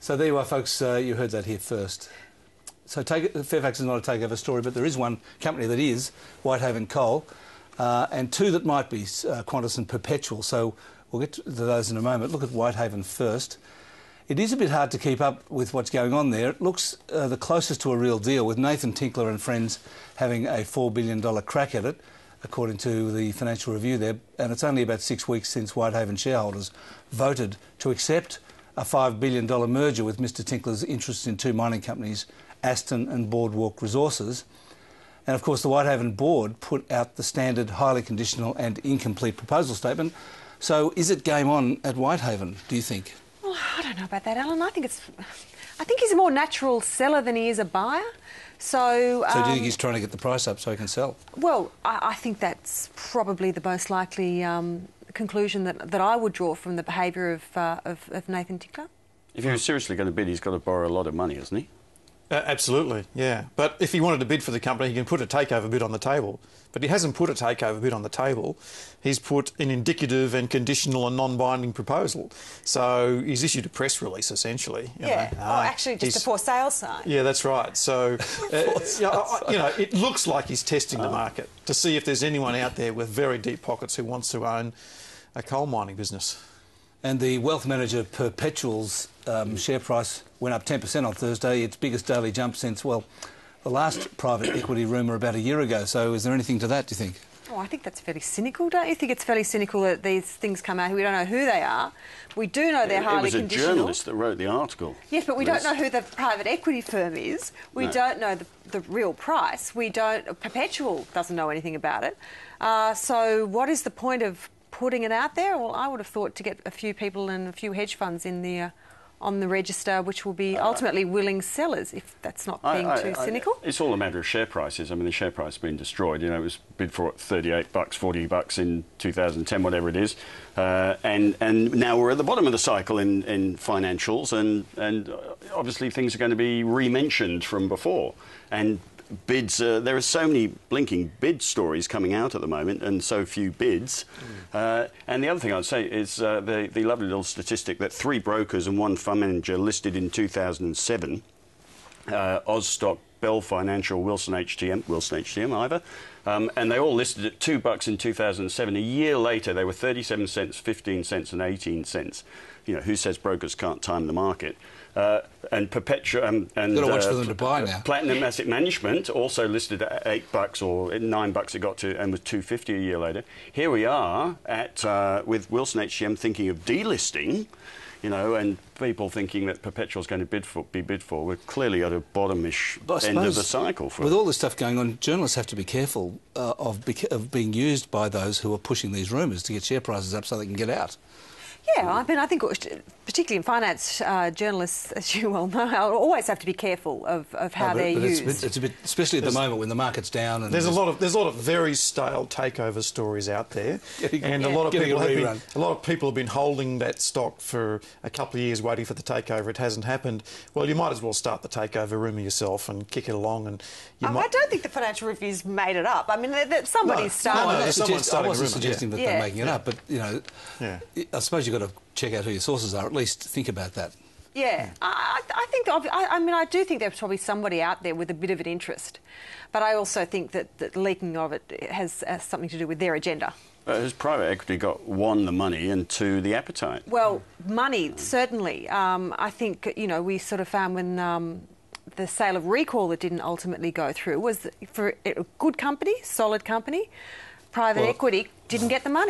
So there you are, folks. You heard that here first. So Fairfax is not a takeover story, but there is one company that is, Whitehaven Coal, and two that might be, Qantas and Perpetual. So we'll get to those in a moment. Look at Whitehaven first. It is a bit hard to keep up with what's going on there. It looks the closest to a real deal, with Nathan Tinkler and friends having a $4 billion crack at it, according to the Financial Review there. And it's only about 6 weeks since Whitehaven shareholders voted to accept a $5 billion merger with Mr Tinkler's interests in two mining companies, Aston and Boardwalk Resources. And of course the Whitehaven board put out the standard highly conditional and incomplete proposal statement. So is it game on at Whitehaven, do you think? Well, I don't know about that, Alan. I think he's a more natural seller than he is a buyer. So do you think he's trying to get the price up so he can sell? Well, I think that's probably the most likely conclusion that I would draw from the behaviour of Nathan Tinkler. If he was seriously going to bid, he's got to borrow a lot of money, hasn't he? Absolutely, yeah. But if he wanted to bid for the company, he can put a takeover bid on the table. But he hasn't put a takeover bid on the table. He's put an indicative and conditional and non-binding proposal. So he's issued a press release, essentially. Yeah, actually just a for sale sign. Yeah, that's right. So, it looks like he's testing the market to see if there's anyone out there with very deep pockets who wants to own a coal mining business. And the wealth manager Perpetual's share price went up 10% on Thursday, its biggest daily jump since, well, the last private equity rumour about a year ago. So is there anything to that, do you think? Oh, I think that's fairly cynical, don't you think? It's fairly cynical that these things come out. We don't know who they are. We do know they're highly conditional. It was a journalist that wrote the article. Yes, but we don't know who the private equity firm is. We don't know the real price. Perpetual doesn't know anything about it. So what is the point of putting it out there? Well, I would have thought to get a few people and a few hedge funds in the on the register, which will be ultimately willing sellers, if that's not being too cynical. It's all a matter of share prices. I mean, the share price has been destroyed. You know, it was bid for at $38, $40 in 2010, whatever it is, and now we're at the bottom of the cycle in financials, and obviously things are going to be re-mentioned from before. And bids, there are so many blinking bid stories coming out at the moment and so few bids. And the other thing I'd say is the lovely little statistic that 3 brokers and 1 fund manager listed in 2007, Ozstock, Bell Financial, Wilson HTM either, and they all listed at $2 in 2007. A year later they were 37 cents, 15 cents and 18 cents. You know, who says brokers can't time the market? And Perpetual and got to watch for them to buy now. Platinum Asset Management also listed at $8 or $9 it got to, and was $2.50 a year later. Here we are at with Wilson HTM thinking of delisting, you know, and people thinking that Perpetual's going to be bid for. We're clearly at a bottomish end of the cycle. With all this stuff going on, journalists have to be careful of being used by those who are pushing these rumours to get share prices up so they can get out. Yeah, I mean, I think particularly in finance, journalists, as you well know, always have to be careful of how they're used. It's a bit, especially at the moment when the market's down. And there's a lot of very stale takeover stories out there, and a lot of people have been holding that stock for a couple of years, waiting for the takeover. It hasn't happened. Well, you might as well start the takeover rumour yourself and kick it along. And I don't think the Financial Review's made it up. I mean, somebody started it. I wasn't suggesting that they're making it up, but you know, I suppose you've got to check out who your sources are. At least think about that. Yeah, I do think there's probably somebody out there with a bit of an interest, but I also think that leaking of it has something to do with their agenda. Has private equity got 1, the money, and 2, the appetite? Well, money, certainly. I think, you know, we sort of found when the sale of Recall that didn't ultimately go through was for a good company, solid company. Private equity didn't get the money.